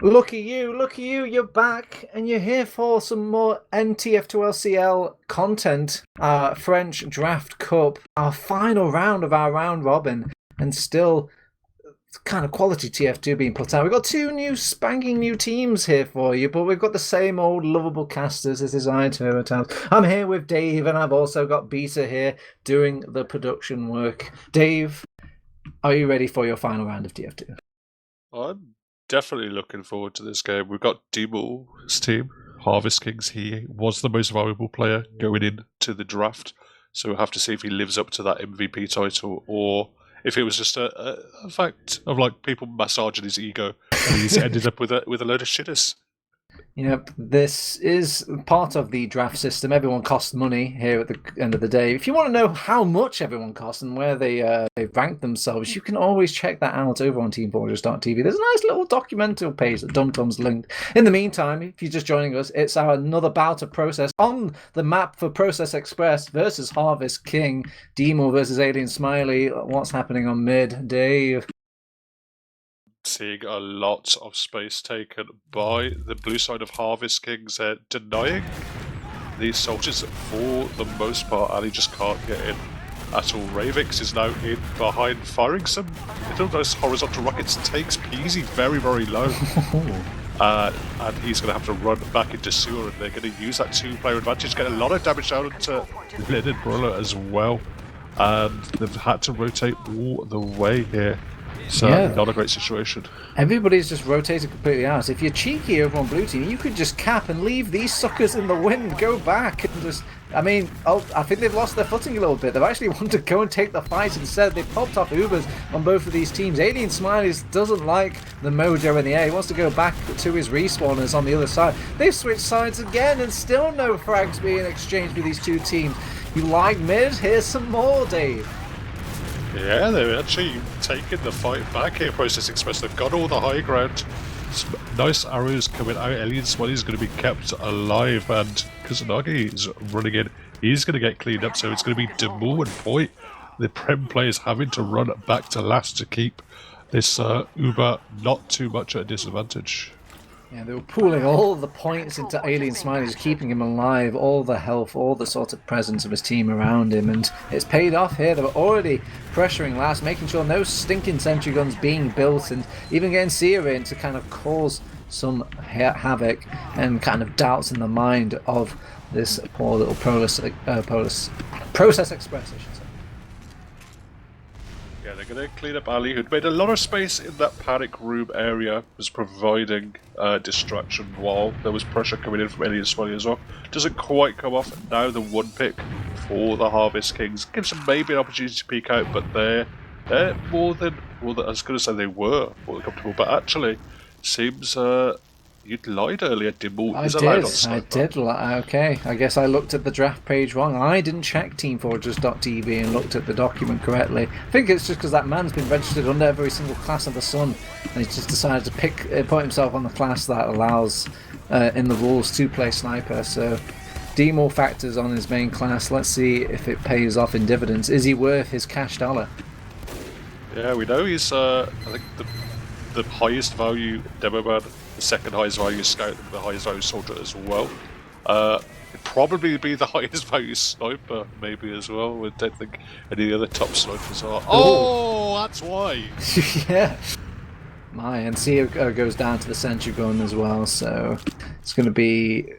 Look at you, you're back, and you're here for some more NTF2CL content. French Draft Cup, our final round of our round robin, and still kind of quality TF2 being put out. We've got two new spanking new teams here for you, but we've got the same old lovable casters as designed Turbo Towns. I'm here with Dave, and I've also got Beta here doing the production work. Dave, are you ready for your final round of TF2? I'm definitely looking forward to this game. We've got Demo's team, Harvest Kings. He was the most valuable player going into the draft, so we'll have to see if he lives up to that MVP title or if it was just a fact of like people massaging his ego and he's ended up with a load of shitters. Yep, this is part of the draft system. Everyone costs money here at the end of the day. If you want to know how much everyone costs and where they rank themselves, you can always check that out over on teamfortress.tv. There's a nice little documental page that DumTum's linked. In the meantime, if you're just joining us, it's our another bout of Process on the map for Process Express versus Harvest King, Demo versus Alien Smiley. What's happening on mid, Dave? Seeing a lot of space taken by the blue side of Harvest Kings, denying these soldiers for the most part. Ali just can't get in at all. Ravix is now in behind, firing some little those horizontal rockets. Takes Peasy very, very low. And he's going to have to run back into sewer, and they're going to use that two-player advantage, get a lot of damage down to Leonard Brawler as well. And they've had to rotate all the way here. So, yeah, not a great situation. Everybody's just rotated completely out. If you're cheeky over on blue team, you could just cap and leave these suckers in the wind, go back and just... I mean, I think they've lost their footing a little bit. They've actually wanted to go and take the fight instead. They popped off Ubers on both of these teams. Alien Smileys doesn't like the mojo in the air. He wants to go back to his respawners on the other side. They've switched sides again and still no frags being exchanged with these two teams. You like mid? Here's some more, Dave. Yeah, they're actually taking the fight back here, Process Express. They've got all the high ground. Some nice arrows coming out. Alien Smiley is going to be kept alive, and Kusanagi is running in. He's going to get cleaned up, so it's going to be Demo and Point. The Prem players having to run back to last to keep this Uber not too much at a disadvantage. Yeah, they were pooling all the points into Alien Smiley, just keeping him alive, all the health, all the sort of presence of his team around him, and it's paid off here. They were already pressuring last, making sure no stinking sentry guns being built, and even getting Seer in to kind of cause some havoc and kind of doubts in the mind of this poor little Process Express, I should say. Yeah, they're going to clean up Ali, who'd made a lot of space in that panic room area, was providing distraction while there was pressure coming in from Alien Smiley as well. Doesn't quite come off. Now the one pick for the Harvest Kings gives them maybe an opportunity to peek out, but they're more than, I was going to say they were more than comfortable, but actually seems you'd lied earlier, Demo is allowed on sniper. I did. Okay, I guess I looked at the draft page wrong. I didn't check teamfortress.tv and looked at the document correctly. I think it's just because that man's been registered under every single class of the sun, and he's just decided to put himself on the class that allows, in the rules, to play sniper. So, Demo factors on his main class. Let's see if it pays off in dividends. Is he worth his cash dollar? Yeah, we know he's, I think, the highest value demo man, the second highest value scout, and the highest value soldier as well. It'd probably be the highest value sniper, maybe as well. I don't think any of the other top snipers are. Oh, that's why! Yeah. And Seer goes down to the sentry gun as well, so it's going to be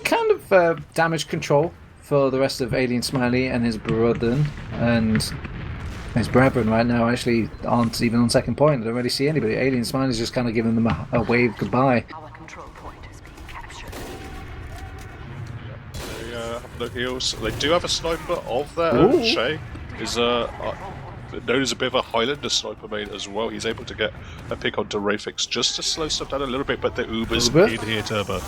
kind of damage control for the rest of Alien Smiley and his brethren, and his brethren right now actually aren't even on second point. I don't really see anybody. Alien Smiley's just kind of giving them a wave goodbye. Our control point is being captured. They have no heals. They do have a sniper of their own. Shay is known as a bit of a Highlander sniper main as well. He's able to get a pick onto Rafix just to slow stuff down a little bit, but the Uber's in here, Turbo.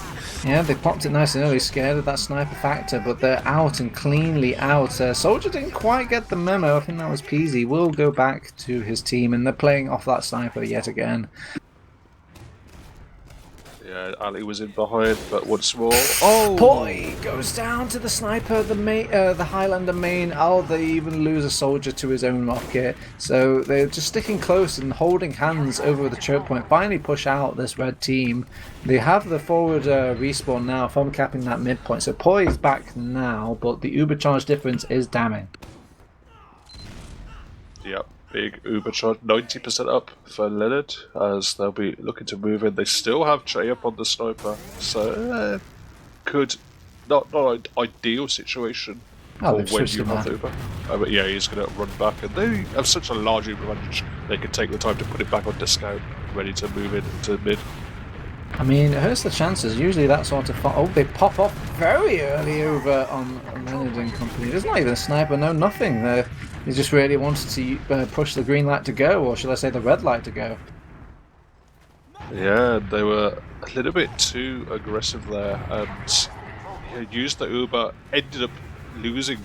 Yeah, they popped it nice and early, scared of that sniper factor, but they're out and cleanly out. Soldier didn't quite get the memo. I think that was Peasy. Will go back to his team, and they're playing off that sniper yet again. Yeah, Ali was in behind, but once more. Oh! Poi goes down to the sniper, the Highlander main. Oh, they even lose a soldier to his own rocket. So they're just sticking close and holding hands over the choke point. Finally push out this red team. They have the forward respawn now from capping that midpoint. So Poi is back now, but the uber charge difference is damning. Yep, big Uber charge, 90% up for Leonard, as they'll be looking to move in. They still have Trey up on the sniper, so could not an ideal situation for when you have Uber. But yeah, he's going to run back, and they have such a large Uber advantage, they can take the time to put it back on discount, ready to move into mid. I mean, it hurts the chances. Usually that sort of... Oh, they pop off very early over on Leonard and company. There's not even a sniper, no nothing. They just really wanted to push the green light to go, or should I say the red light to go. Yeah, they were a little bit too aggressive there, and used the Uber, ended up losing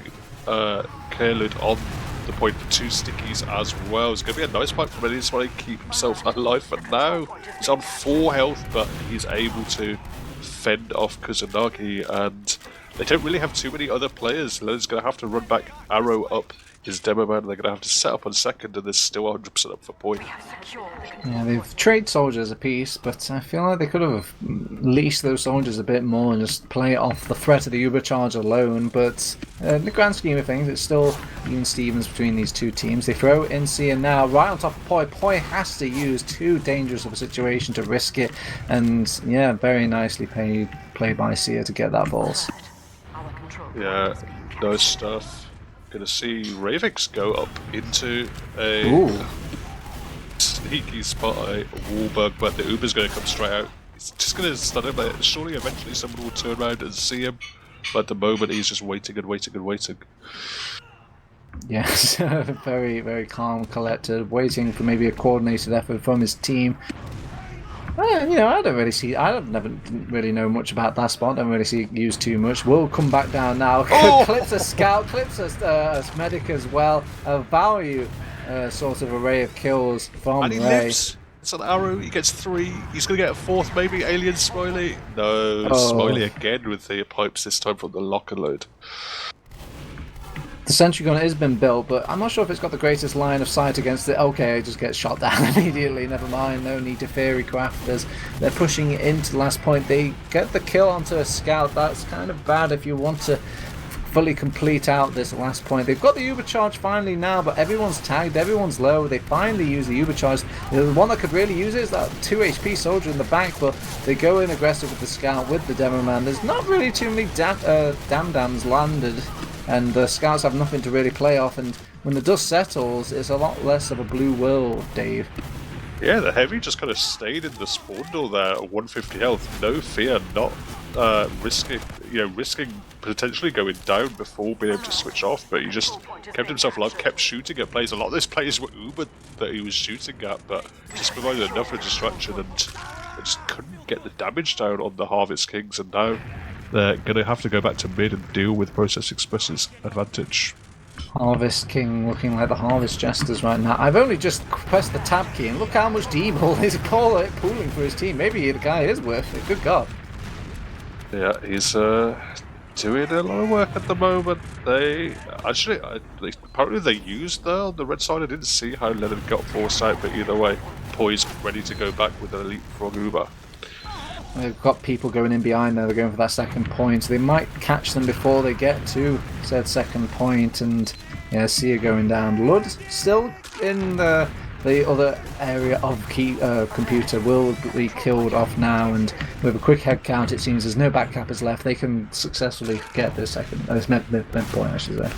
Kerlud on the point for 2 stickies as well. It's going to be a nice fight for Eddie to keep himself alive for now. He's on 4 health, but he's able to fend off Kusanagi, and they don't really have too many other players. Leonard's going to have to run back, arrow up his demo man. They're going to have to set up on second, and there's still 100% up for point. Yeah, they've traded soldiers a piece, but I feel like they could have leashed those soldiers a bit more and just play it off the threat of the Uber charge alone. But in the grand scheme of things, it's still Ian Stevens between these two teams. They throw in Sia now, right on top of Poi. Poi has to use too dangerous of a situation to risk it, and yeah, very nicely played by Sia to get that balls. Yeah, nice stuff. Gonna see Ravix go up into a sneaky spot at Wahlberg, but the Uber's gonna come straight out. He's just gonna stun him. Like, surely eventually someone will turn around and see him, but at the moment he's just waiting and waiting and waiting. Yes, very, very calm, collected, waiting for maybe a coordinated effort from his team. You know, I didn't really know much about that spot. Don't really see it used too much. We'll come back down now. Clips a scout, clips a medic as well. A value sort of array of kills from and he Ray. lives. It's an arrow. He gets 3. He's gonna get a 4th, maybe. Alien Smiley. No, Smiley again with the pipes. This time from the locker load. The sentry gun has been built, but I'm not sure if it's got the greatest line of sight against it. Okay, it just gets shot down immediately. Never mind, no need to fairy craft as they're pushing it into the last point. They get the kill onto a scout. That's kind of bad if you want to fully complete out this last point. They've got the Uber charge finally now, but everyone's tagged, everyone's low. They finally use the Uber charge. The one that could really use it is that 2 HP soldier in the back, but they go in aggressive with the scout, with the demo man. There's not really too many dams landed, and the scouts have nothing to really play off, and when the dust settles, it's a lot less of a blue world, Dave. Yeah, the heavy just kind of stayed in the spawn door there at 150 health. No fear, not risking potentially going down before being able to switch off, but he just kept himself alive, kept shooting at players. A lot of those players were Uber that he was shooting at, but just provided enough of a distraction, and they just couldn't get the damage down on the Harvest Kings, and now they're going to have to go back to mid and deal with Process Express's advantage. Harvest King looking like the Harvest Jesters right now. I've only just pressed the tab key and look how much D-ball is pooling for his team. Maybe the guy is worth it. Good God. Yeah, he's doing a lot of work at the moment. They actually, apparently they used on the red side. I didn't see how Leonard got forced out, but either way, poised, ready to go back with an elite frog Uber. They've got people going in behind there. They're going for that second point. So they might catch them before they get to said second point. And yeah, Sia going down. Blood still in the other area of computer will be killed off now. And with a quick head count, it seems there's no backcappers left. They can successfully get this mid point, I should say.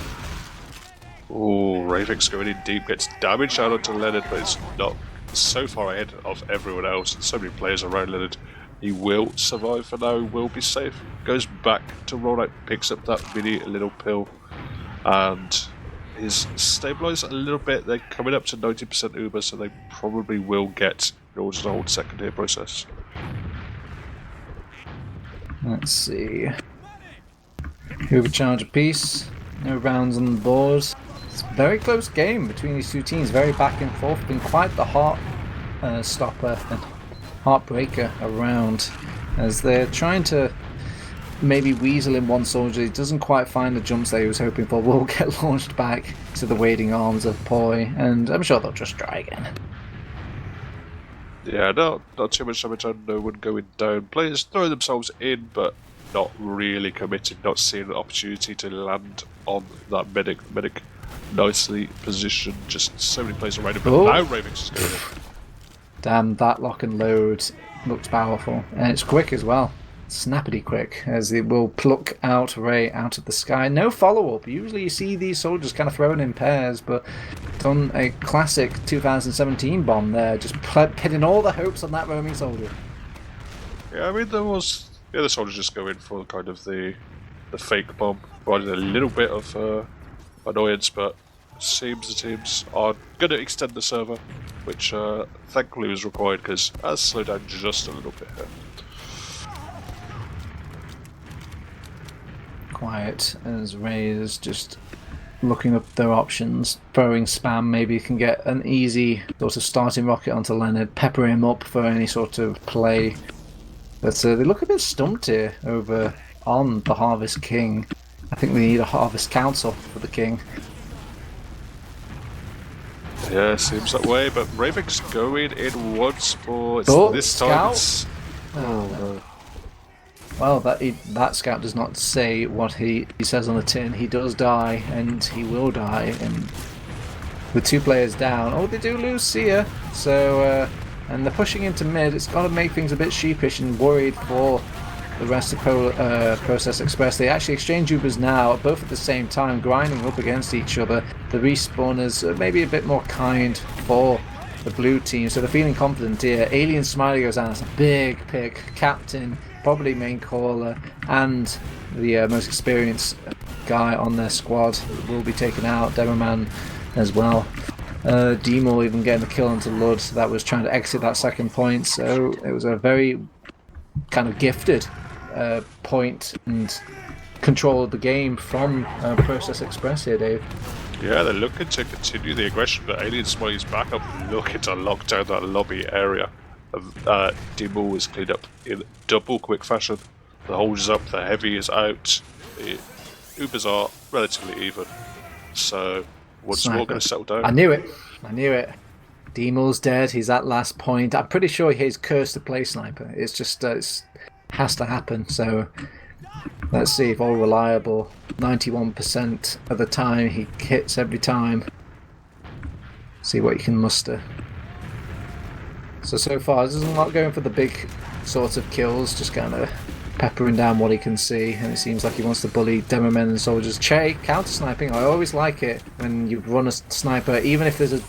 Oh, Ravix going in deep, gets damage out onto Leonard, but it's not so far ahead of everyone else. And so many players around Leonard. He will survive for now, will be safe. Goes back to roll out, picks up that mini little pill, and is stabilised a little bit. They're coming up to 90% Uber, so they probably will get in order to hold second here process. Let's see. Uber charge a piece. No rounds on the board. It's a very close game between these two teams. Very back and forth. Been quite the heart stopper. heartbreaker around as they're trying to maybe weasel in one soldier. He doesn't quite find the jumps that he was hoping for. Will get launched back to the waiting arms of Poi, and I'm sure they'll just try again. Yeah, not too much damage on no one going down. Players throwing themselves in, but not really committing, not seeing an opportunity to land on that medic. Medic nicely positioned, just so many players around him, but now Ravix is going in. Damn, that lock and load looks powerful, and it's quick as well. Snappity quick, as it will pluck out Ray out of the sky. No follow-up. Usually you see these soldiers kind of thrown in pairs, but done a classic 2017 bomb there, just pitting all the hopes on that roaming soldier. Yeah, I mean, there was the other soldiers just going for kind of the fake bomb, providing a little bit of annoyance, but it seems the teams are going to extend the server, which thankfully was required because it has slowed down just a little bit here. Quiet as Ray is just looking up their options, throwing spam. Maybe you can get an easy sort of starting rocket onto Leonard, pepper him up for any sort of play. But they look a bit stumped here over on the Harvest King. I think they need a Harvest Council for the King. Yeah, seems that way, but Ravix going in once more. This time it's... Oh no. Well, that scout does not say what he says on the tin. He does die, and he will die. And with 2 players down, they do lose Sia. So, and they're pushing into mid. It's got to make things a bit sheepish and worried for the rest of Process Express. They actually exchange Ubers now, both at the same time, grinding up against each other. The respawners are maybe a bit more kind for the blue team, so they're feeling confident here. Alien Smiley goes down. That's a big pick. Captain, probably main caller, and the most experienced guy on their squad will be taken out. Demoman as well. Demo even getting the kill onto Lud, that was trying to exit that second point, so it was a very kind of gifted point and control of the game from Process Express here, Dave. Yeah, they're looking to continue the aggression, but Alien Smiley's back up looking to lock down that lobby area. Demo was cleaned up in double quick fashion. The hold is up, the heavy is out. The Ubers are relatively even. So, once more going to settle down. I knew it. Demo's dead, he's at last point. I'm pretty sure he's cursed to play sniper. It's just, it has to happen. So, let's see if all reliable. 91% of the time, he hits every time. See what he can muster. So far, this is not going for the big sorts of kills, just kind of peppering down what he can see, and it seems like he wants to bully demo men and soldiers. Che, counter-sniping, I always like it when you run a sniper, even if there's a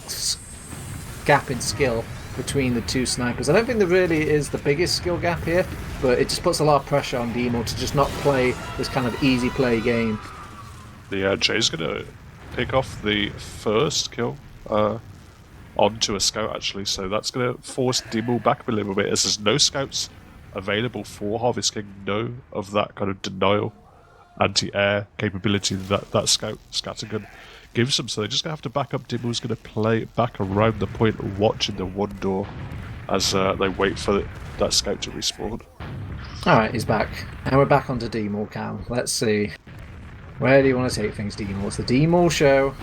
gap in skill between the 2 snipers. I don't think there really is the biggest skill gap here, but it just puts a lot of pressure on Demo to just not play this kind of easy play game. The Che's going to pick off the first kill onto a scout, actually, so that's going to force Demo back a little bit, as there's no scouts available for Harvest King, no of that kind of denial anti-air capability that scout scattergun gives them, so they're just going to have to back up. Demo's going to play back around the point, watching the one door as they wait for that scout to respawn. Alright, he's back. And we're back onto Demo Cam. Let's see. Where do you want to take things, Demo? It's the Demo show.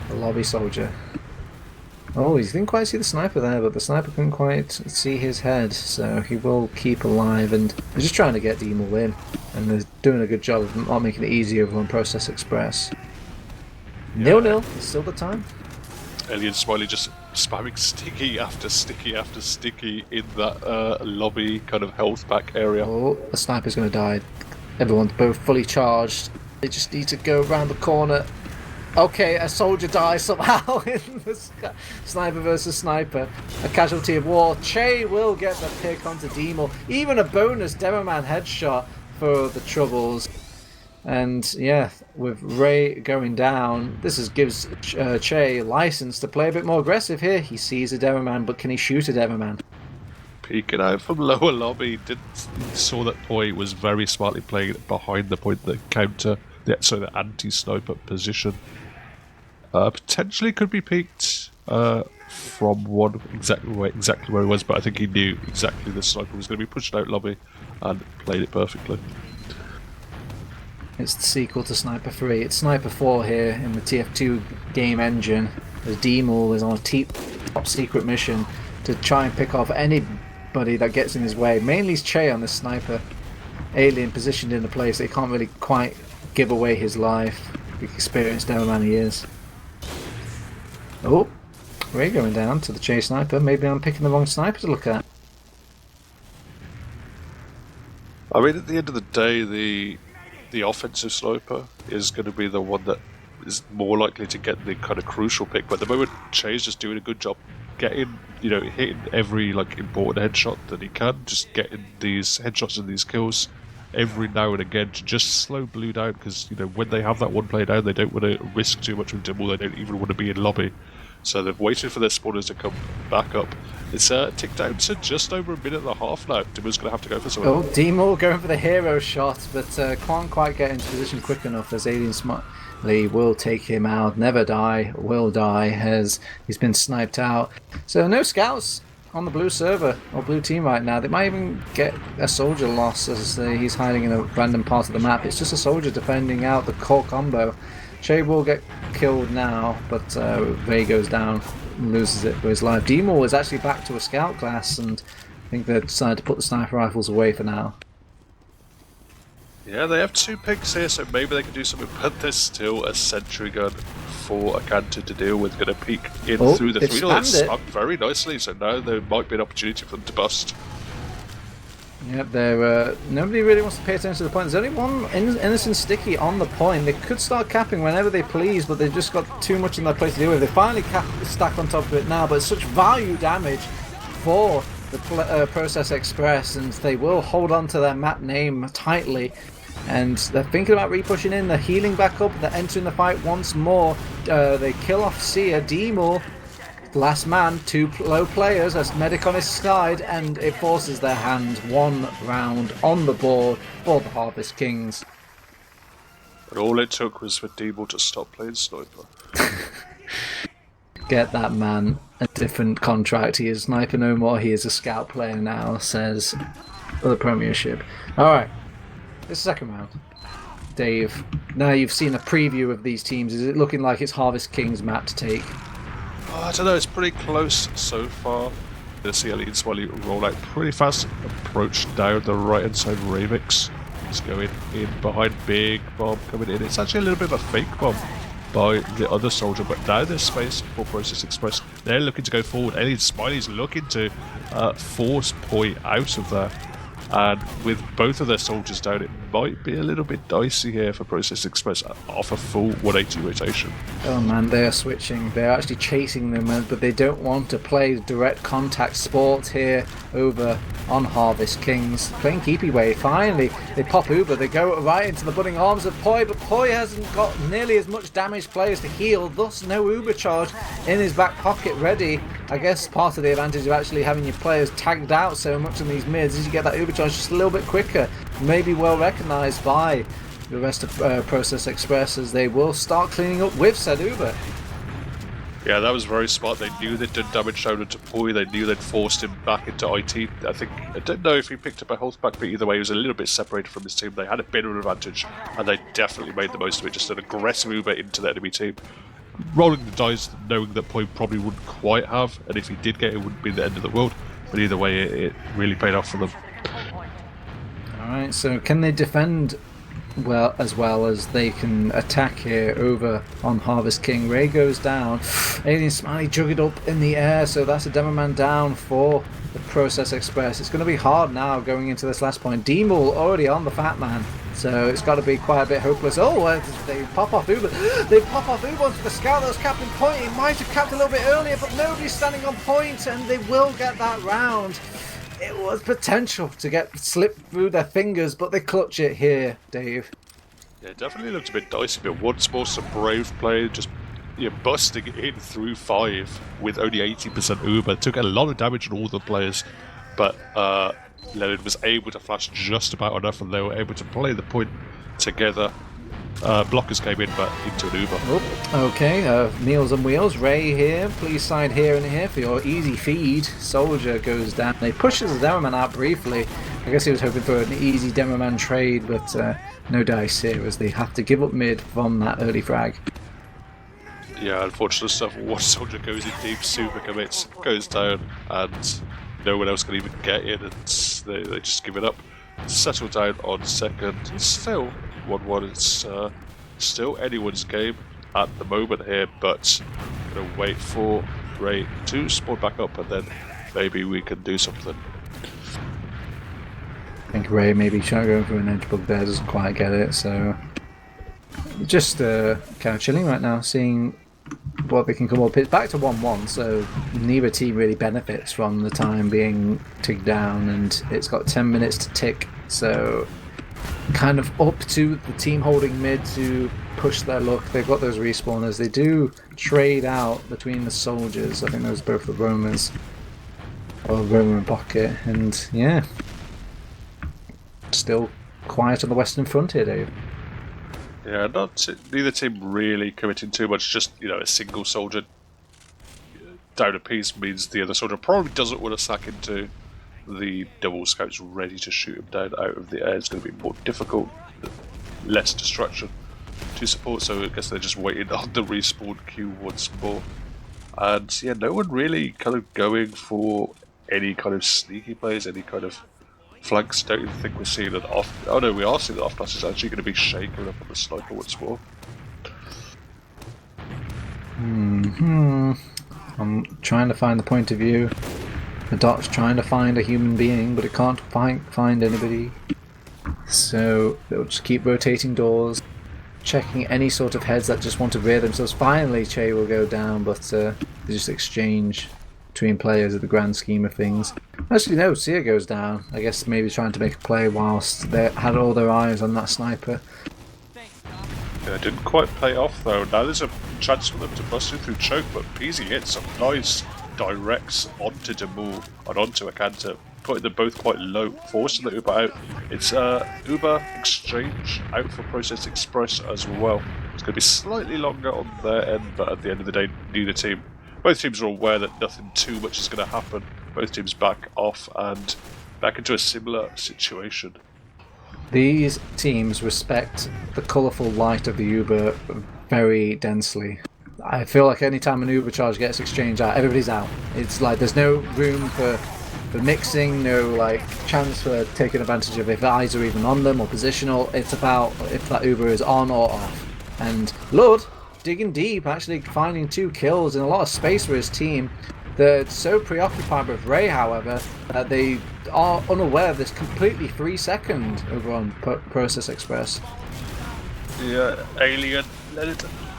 The lobby soldier. Oh, he didn't quite see the sniper there, but the sniper couldn't quite see his head, so he will keep alive, and they're just trying to get Demo in, and they're doing a good job of not making it easy over on Process Express. 0-0, it's still the time. Alien Smiley just spamming sticky after sticky after sticky in that lobby kind of health pack area. Oh, the sniper's going to die. Everyone's both fully charged. They just need to go around the corner. Okay, a soldier dies somehow in the sniper versus sniper. A casualty of war. Che will get the pick onto Demo. Even a bonus Demoman headshot for the troubles. And yeah, with Ray going down, this gives Che license to play a bit more aggressive here. He sees a Demoman, but can he shoot a Demoman? Peeking out from lower lobby, saw that Poi was very smartly playing it behind the point, the counter, the anti-sniper position. Potentially could be peeked from one exactly where he was, but I think he knew exactly the sniper was going to be pushed out lobby and played it perfectly. It's the sequel to Sniper 3. It's Sniper 4 here in the TF2 game engine. As Demol is on a top secret mission to try and pick off anybody that gets in his way. Mainly it's Che on this sniper. Alien positioned in a place that he can't really quite give away his life. Big experienced man he is. Oh, we're going down to the Che sniper. Maybe I'm picking the wrong sniper to look at. I mean, at the end of the day, the offensive sniper is going to be the one that is more likely to get the kind of crucial pick. But at the moment, Che's just doing a good job getting, hitting every important headshot that he can, just getting these headshots and these kills every now and again to just slow Blue down, because when they have that one player down, they don't want to risk too much with Dimble. They don't even want to be in lobby. So they've waited for their spawners to come back up. It's ticked down to just over a minute and a half now. Dimble's going to have to go for something. Oh, Demol going for the hero shot, but can't quite get into position quick enough as Alien Smiley will take him out. Never die, will die, as he's been sniped out. So no scouts on the blue server or blue team right now. They might even get a soldier loss as he's hiding in a random part of the map. It's just a soldier defending out the core combo. Che will get killed now, but Ray goes down, loses it for his life. Demol is actually back to a scout class, and I think they've decided to put the sniper rifles away for now. Yeah, they have 2 picks here, so maybe they can do something, but there's still a sentry gun for a Cantor to deal with. Going to peek in through the 3. It's up very nicely, so now there might be an opportunity for them to bust. Yep, nobody really wants to pay attention to the point. There's only one innocent sticky on the point. They could start capping whenever they please, but they've just got too much in their place to deal with. They finally stack on top of it now, but it's such value damage for the Process Express, and they will hold on to their map name tightly. And they're thinking about repushing in, they're healing back up, they're entering the fight once more. They kill off Seer, Demol, last man, 2 low players, as medic on his side, and it forces their hand. 1 round on the board for the Harvest Kings. But all it took was for Demol to stop playing sniper. Get that man a different contract. He is sniper no more, he is a scout player now, says for the Premiership. Alright, this second round. Dave, now you've seen a preview of these teams, is it looking like it's Harvest Kings map to take? I don't know, it's pretty close so far. The CL and Smiley roll out pretty fast. Approach down the right hand side. Ravix is going in behind. Big bomb coming in. It's actually a little bit of a fake bomb by the other soldier, but now there's space for Process Express. They're looking to go forward. Alien Smiley's looking to force point out of there. And with both of their soldiers down, it might be a little bit dicey here for Process Express off a full 180 rotation. Oh man, they are switching. They're actually chasing them, but they don't want to play direct contact sport here over on Harvest Kings. Playing keepy way. Finally, they pop Uber. They go right into the budding arms of Poi, but Poi hasn't got nearly as much damaged players to heal, thus no Uber charge in his back pocket ready. I guess part of the advantage of actually having your players tagged out so much in these mids is you get that Uber charge just a little bit quicker. Maybe well recognised by the rest of Process Express, as they will start cleaning up with said Uber. Yeah, that was very smart. They knew they'd done damage down to Poi. They knew they'd forced him back into IT. I don't know if he picked up a health back, but either way, he was a little bit separated from his team. They had a bit of an advantage, and they definitely made the most of it. Just an aggressive Uber into the enemy team. Rolling the dice, knowing that Poi probably wouldn't quite have, and if he did get it, it wouldn't be the end of the world. But either way, it really paid off for them. Alright, so can they defend as well as they can attack here over on Harvest King? Ray goes down. Alien Smiley jugged up in the air, so that's a demo man down for the Process Express. It's going to be hard now going into this last point. Demol already on the Fat Man, so it's got to be quite a bit hopeless. Oh, they pop off Uber. They pop off Uber onto the scout that was capped in point. He might have capped a little bit earlier, but nobody's standing on point, and they will get that round. It was potential to get slipped through their fingers, but they clutch it here, Dave. Yeah, it definitely looked a bit dicey, but once more some brave play, just busting in through 5 with only 80% Uber. Took a lot of damage on all the players, but Leonard was able to flash just about enough, and they were able to play the point together. Blockers came in, but into an Uber. Oh, okay, Meals on Wheels, Ray here. Please side here and here for your easy feed. Soldier goes down. He pushes the Demoman out briefly. I guess he was hoping for an easy Demoman trade, but no dice here as they have to give up mid from that early frag. Yeah, unfortunate stuff. One soldier goes in deep, super commits, goes down, and no one else can even get in, and they just give it up. Settle down on second. It's still 1-1. It's still anyone's game at the moment here, but I'm going to wait for Ray to spawn back up, and then maybe we can do something. I think Ray maybe trying to go for an edge bug there, doesn't quite get it, so just kind of chilling right now, seeing what they can come up. It's back to 1-1, so neither team really benefits from the time being ticked down, and it's got 10 minutes to tick, so kind of up to the team holding mid to push their luck. They've got those respawners. They do trade out between the soldiers. I think those both the Romans or Roman Pocket, and yeah, still quiet on the western front here, Dave. Yeah, neither team really committing too much. Just a single soldier down a piece means the other soldier probably doesn't want to sack into the double scouts ready to shoot him down out of the air. It's going to be more difficult, less destruction to support. So I guess they're just waiting on the respawn queue once more. And yeah, no one really kind of going for any kind of sneaky plays, any kind of flanks. Don't even think we're seeing an off. Oh no, we are seeing the off pass is actually going to be shaken up on the sniper once more. I'm trying to find the point of view. The dot's trying to find a human being, but it can't find anybody. So they'll just keep rotating doors, checking any sort of heads that just want to rear themselves. Finally, Che will go down, but they just exchange between players in the grand scheme of things. Actually, no, Sia goes down. I guess maybe trying to make a play whilst they had all their eyes on that sniper. Yeah, didn't quite play off though. Now there's a chance for them to bust in through choke, but Peasy hits some nice directs onto Demul and onto Akanta, putting them both quite low, forcing the Uber out. It's Uber exchange out for Process Express as well. It's going to be slightly longer on their end, but at the end of the day, both teams are aware that nothing too much is going to happen. Both teams back off and back into a similar situation. These teams respect the colourful light of the Uber very densely. I feel like any time an Uber charge gets exchanged out, everybody's out. It's like there's no room for mixing, no like chance for taking advantage of if eyes are even on them or positional. It's about if that Uber is on or off. And Lud digging deep, actually finding 2 kills in a lot of space for his team. They're so preoccupied with Ray, however, that they are unaware of this completely 3-second over on Process Express. Yeah, Alien,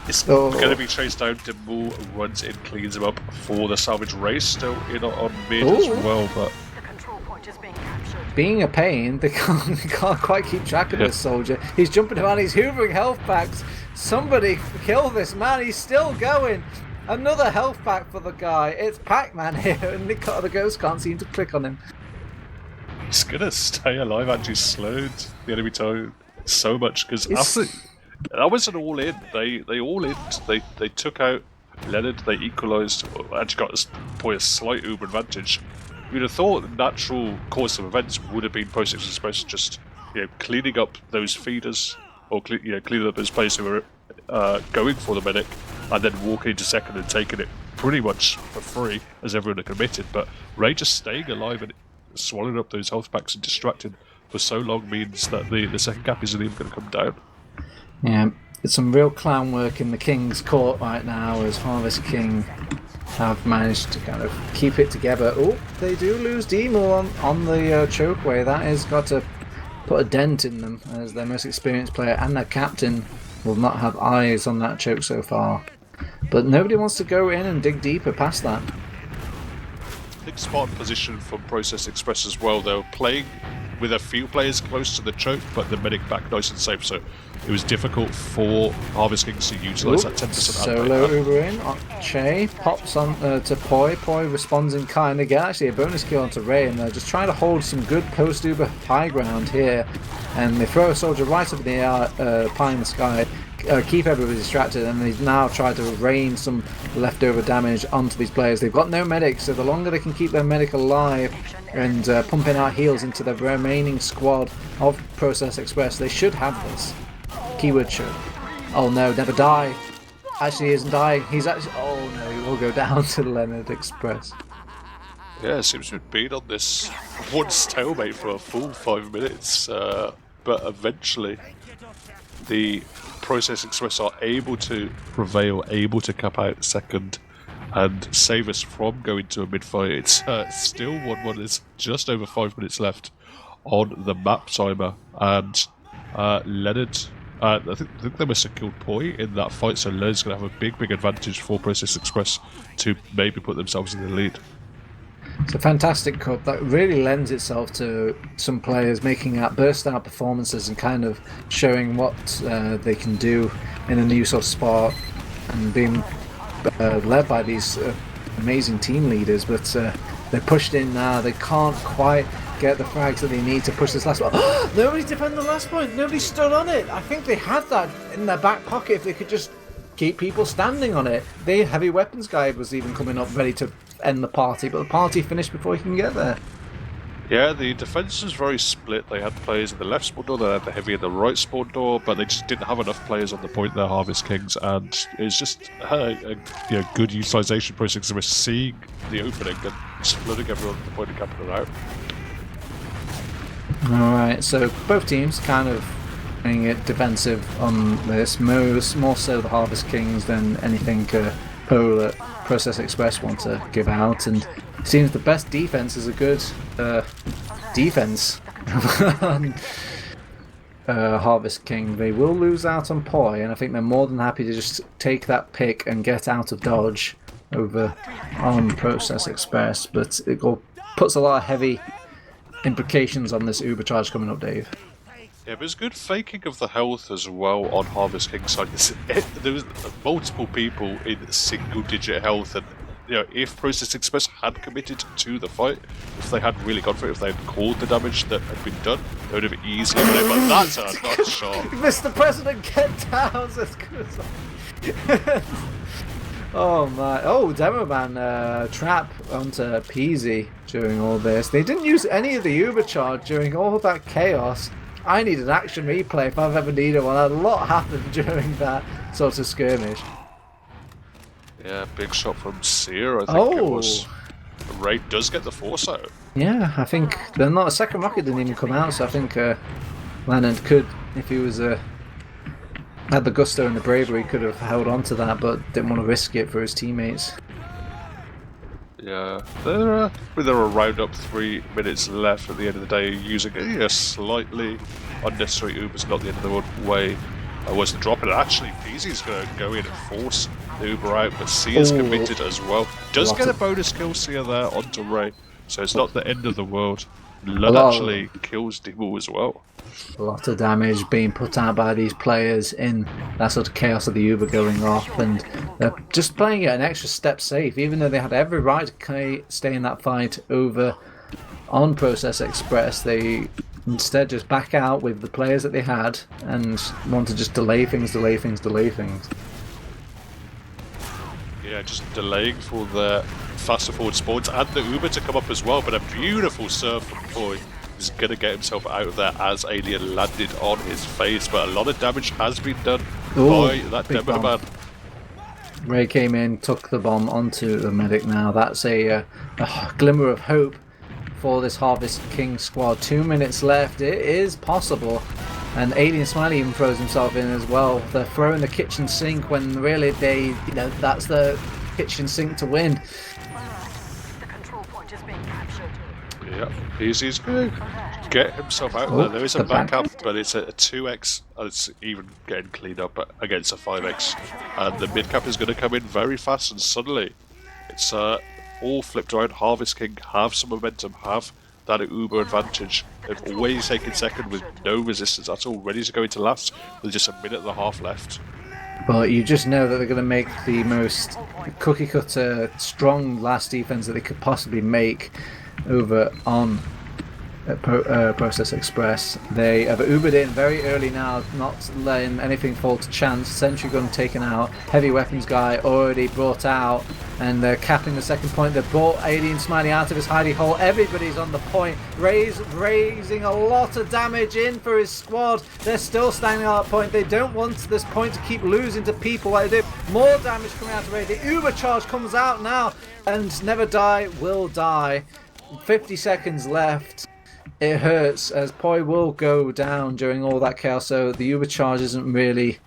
it's going to be chased down. Demul runs in, cleans him up for the salvage race, still in on mid as well, but The control point is being captured. being a pain, they can't quite keep track of this soldier. He's jumping around, he's hoovering health packs. Somebody kill this man, he's still going. Another health pack for the guy. It's Pac-Man here, and the ghost can't seem to click on him. he's going to stay alive. Actually slowed the enemy time so much, because after that was an all-in. They all-in. They took out Leonard, they equalised, actually got a slight Uber advantage. You'd have thought the natural course of events would have been Process Express just cleaning up those feeders, or cleaning up those players who were going for the medic, and then walking into second and taking it pretty much for free as everyone had committed. But Ray just staying alive and swallowing up those health packs and distracting for so long means that the second gap isn't even going to come down. Yeah, it's some real clown work in the King's court right now as Harvest King have managed to kind of keep it together. Oh, they do lose Demul on the chokeway. That has got to put a dent in them as their most experienced player and their captain will not have eyes on that choke so far. But nobody wants to go in and dig deeper past that. I think spot position from Process Express as well. They were playing with a few players close to the choke, but the medic back nice and safe, so it was difficult for Harvest Kings to utilise that 10% Solo Uber in. Che pops on to Poi. Poi responds in kind again. Actually, a bonus kill onto Ray, and they're just trying to hold some good post Uber high ground here. And they throw a soldier right up in the air, pie in the sky. Keep everybody distracted, and they've now tried to rain some leftover damage onto these players. They've got no medics, so the longer they can keep their medic alive and pumping out heals into the remaining squad of Process Express, they should have this. Keyword should. Oh no, never die. Actually, he isn't dying. He's actually. Oh no, he will go down to Leonard Express. Yeah, it seems to have been on this one stalemate for a full 5 minutes, but eventually the Process Express are able to prevail, able to cap out second and save us from going to a mid-fight. It's still 1-1. There's just over 5 minutes left on the map timer, and Leonard, I think they must have killed Poi in that fight, so Leonard's going to have a big advantage for Process Express to maybe put themselves in the lead. It's a fantastic cup that really lends itself to some players making out burst out performances and kind of showing what they can do in a new sort of spot, and being led by these amazing team leaders. But they're pushed in now. They can't quite get the frags that they need to push this last one. Nobody defended the last point. Nobody stood on it. I think they had that in their back pocket if they could just keep people standing on it. The heavy weapons guy was even coming up ready to end the party, but the party finished before he can get there. Yeah, the defence was very split. They had players in the left spawn door, they had the heavy in the right spawn door, but they just didn't have enough players on the point there, Harvest Kings, and it's just a good utilisation process of seeing the opening and splitting everyone at the point and capping it out. Alright, so both teams kind of playing it defensive on this, more so the Harvest Kings than anything Polar Process Express want to give out, and it seems the best defense is a good defense. Harvest King, they will lose out on Poi, and I think they're more than happy to just take that pick and get out of dodge over on Process Express, but it puts a lot of heavy implications on this Uber charge coming up, Dave. Yeah, but there's good faking of the health as well on Harvest King's side. There was multiple people in single-digit health, and if Process Express had committed to the fight, if they had really gone for it, if they had called the damage that had been done, they would have easily been able. But that's a nice shot. Mr. President, get down! Oh my! Oh, Demoman trap onto Peasy during all this. They didn't use any of the Uber charge during all that chaos. I need an action replay if I've ever needed one. A lot happened during that sort of skirmish. Yeah, big shot from Sear, I think it was. Ray does get the force out. Yeah, I think a second rocket didn't even come out, so I think Leonard could, if he was had the gusto and the bravery, could have held on to that, but didn't want to risk it for his teammates. Yeah, with around up 3 minutes left at the end of the day, using a slightly unnecessary Uber's not the end of the way. Was the drop, and actually Peasy's going to go in and force the Uber out, but Sia's committed as well. Does get a bonus kill Sia there onto Ray, so it's not the end of the world. Lud actually kills Dibble as well. A lot of damage being put out by these players in that sort of chaos of the Uber going off, and they're just playing it an extra step safe, even though they had every right to stay in that fight over on Process Express. They instead just back out with the players that they had and want to just delay things. Yeah, just delaying for the faster forward spawns and the Uber to come up as well, but a beautiful serve from Poi is going to get himself out of there as Alien landed on his face, but a lot of damage has been done by that Demo Man. Ray came in, took the bomb onto the medic now. That's a glimmer of hope for this Harvest King squad. 2 minutes left. It is possible. And Alien Smiley even throws himself in as well. They're throwing the kitchen sink when really that's the kitchen sink to win. The control point is being captured. Yeah, Easy's going to get himself out there. There is a backup, but it's a 2x. It's even getting cleaned up against a 5x. And the mid cap is going to come in very fast, and suddenly it's all flipped around. Harvest King have some momentum, have that Uber advantage. They've always taken second with no resistance at all, ready to go into last with just a minute and a half left. But you just know that they're going to make the most cookie-cutter, strong last defense that they could possibly make over on Process Express. They have Ubered in very early now, not letting anything fall to chance. Sentry gun taken out, heavy weapons guy already brought out, and they're capping the second point. They've brought Alien Smiley out of his hidey hole. Everybody's on the point. Raising a lot of damage in for his squad. They're still standing on that point. They don't want this point to keep losing to people like they do. More damage coming out of Ray. The Uber charge comes out now, and Never Die will die. 50 seconds left. It hurts as Poi will go down during all that chaos, so the Uber charge isn't really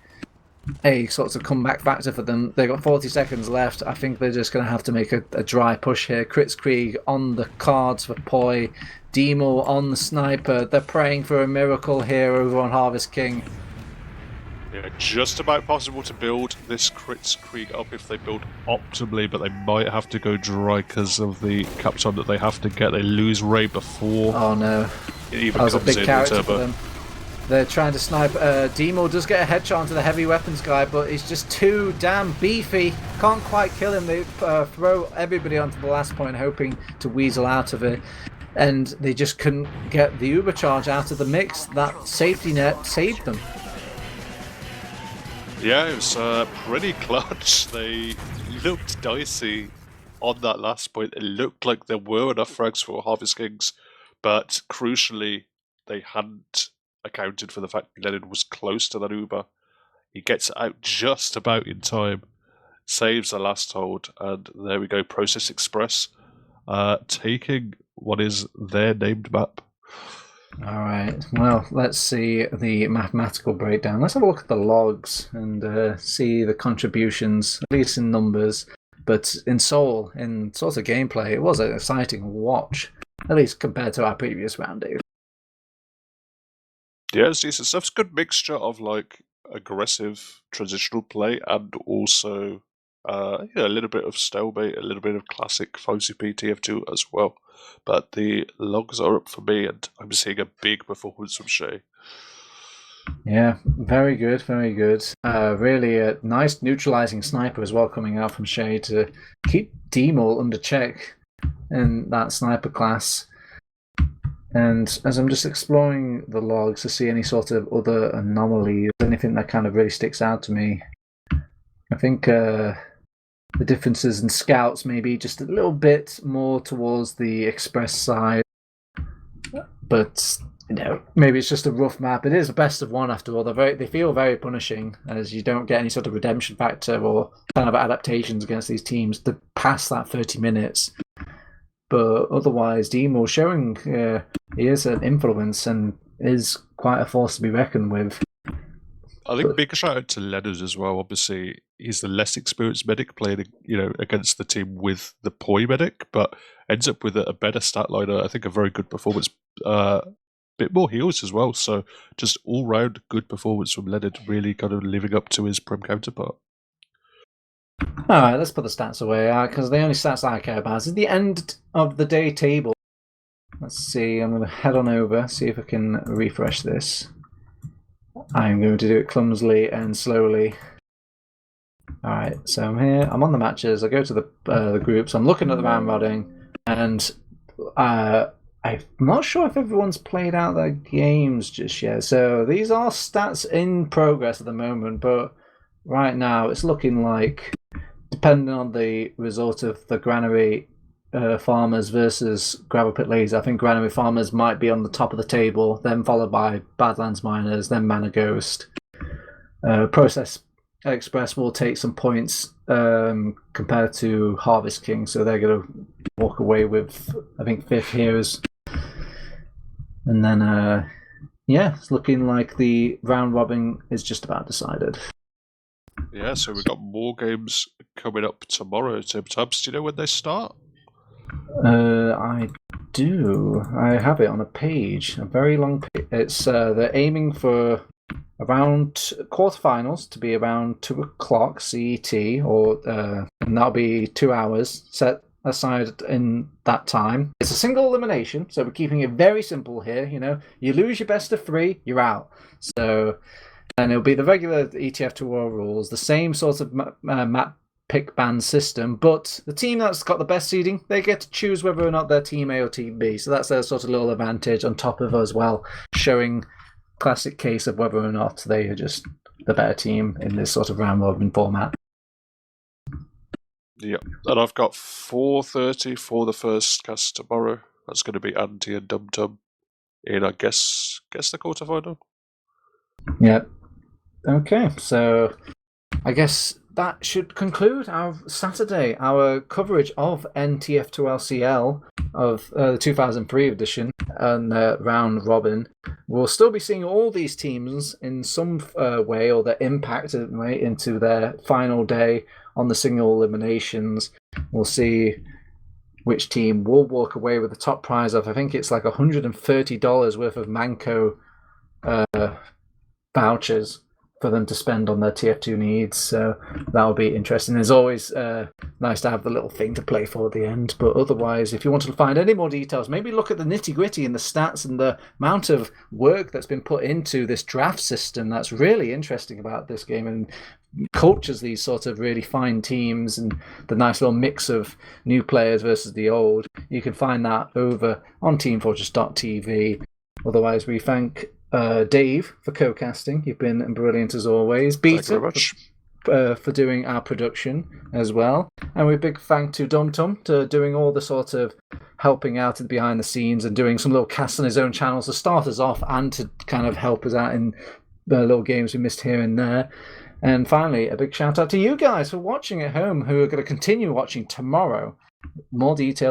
a sort of comeback factor for them. They've got 40 seconds left. I think they're just going to have to make a dry push here. Kritzkrieg on the cards for Poi. Demo on the sniper. They're praying for a miracle here over on Harvest King. Yeah, just about possible to build this Kritzkrieg up if they build optimally, but they might have to go dry because of the capstone that they have to get. They lose Ray before. Oh no. It even That was a comes big in character with for turbo. them. They're trying to snipe. Demo does get a headshot onto the heavy weapons guy, but he's just too damn beefy. Can't quite kill him. They throw everybody onto the last point, hoping to weasel out of it. And they just couldn't get the Uber charge out of the mix. That safety net saved them. Yeah, it was pretty clutch. They looked dicey on that last point. It looked like there were enough frags for Harvest Kings, but crucially, they hadn't accounted for the fact Leonard was close to that Uber. He gets out just about in time, saves the last hold, and there we go, Process Express taking what is their named map. Alright, well, let's see the mathematical breakdown. Let's have a look at the logs and see the contributions, at least in numbers. But in Soul, in sort of gameplay, it was an exciting watch, at least compared to our previous round, Dave. Yeah, it's decent stuff. It's a good mixture of like aggressive transitional play and also a little bit of stalemate, a little bit of classic 5CP TF2 as well. But the logs are up for me, and I'm seeing a big performance from Shay. Yeah, very good, very good. Really a nice neutralizing sniper as well coming out from Shay to keep Demol under check in that sniper class. And as I'm just exploring the logs to see any sort of other anomalies, anything that kind of really sticks out to me, I think the differences in scouts maybe just a little bit more towards the Express side. But maybe it's just a rough map. It is a best of one after all. They feel very punishing, as you don't get any sort of redemption factor or kind of adaptations against these teams to pass that 30 minutes. But otherwise, Demo showing he is an influence and is quite a force to be reckoned with. I think big shout out to Leonard as well. Obviously, he's the less experienced medic playing, against the team with the Poi medic, but ends up with a better stat liner. I think a very good performance. Bit more heals as well. So just all round good performance from Leonard, really kind of living up to his Prem counterpart. All right, let's put the stats away because the only stats I care about is the end of the day table. Let's see. I'm going to head on over, see if I can refresh this. I'm going to do it clumsily and slowly. Alright, so I'm here. I'm on the matches. I go to the groups. I'm looking at the round rodding, and I'm not sure if everyone's played out their games just yet. So these are stats in progress at the moment, but right now it's looking like, depending on the result of the Granary Farmers versus Gravel Pit Ladies, I think Granary Farmers might be on the top of the table, then followed by Badlands Miners, then Mana Ghost. Process Express will take some points compared to Harvest King, so they're going to walk away with, I think, 5th Heroes. And then, it's looking like the round robin is just about decided. Yeah, so we've got more games coming up tomorrow. Tim Tubbs, do you know when they start? I do. I have it on a page, a very long page. It's they're aiming for around quarterfinals to be around 2 o'clock CET, or and that'll be 2 hours set aside in that time. It's a single elimination, so we're keeping it very simple here. You lose your best of 3, you're out. So, and it'll be the regular ETF2 rules, the same sort of map pick ban system, but the team that's got the best seeding, they get to choose whether or not they're Team A or Team B. So that's their sort of little advantage on top of as well, showing classic case of whether or not they are just the better team in this sort of round robin format. Yeah, and I've got 4:30 for the first cast tomorrow. That's going to be Anti and Dum Dum in, I guess the quarterfinal. Yep. Okay, so I guess that should conclude our Saturday, our coverage of NTF2CL of the 2003 edition and round robin. We'll still be seeing all these teams in some way, or their impact into their final day on the single eliminations. We'll see which team will walk away with the top prize of, I think it's like $130 worth of Manco vouchers for them to spend on their TF2 needs. So that'll be interesting. There's always nice to have the little thing to play for at the end. But otherwise, if you want to find any more details, maybe look at the nitty-gritty and the stats and the amount of work that's been put into this draft system. That's really interesting about this game, and cultures these sort of really fine teams and the nice little mix of new players versus the old. You can find that over on teamfortress.tv. Otherwise, we thank Dave for co-casting. You've been brilliant as always. Beta for doing our production as well. And a big thank to Dum Tum to doing all the sort of helping out behind the scenes and doing some little casts on his own channels to start us off and to kind of help us out in the little games we missed here and there. And finally, a big shout out to you guys for watching at home, who are going to continue watching tomorrow. More details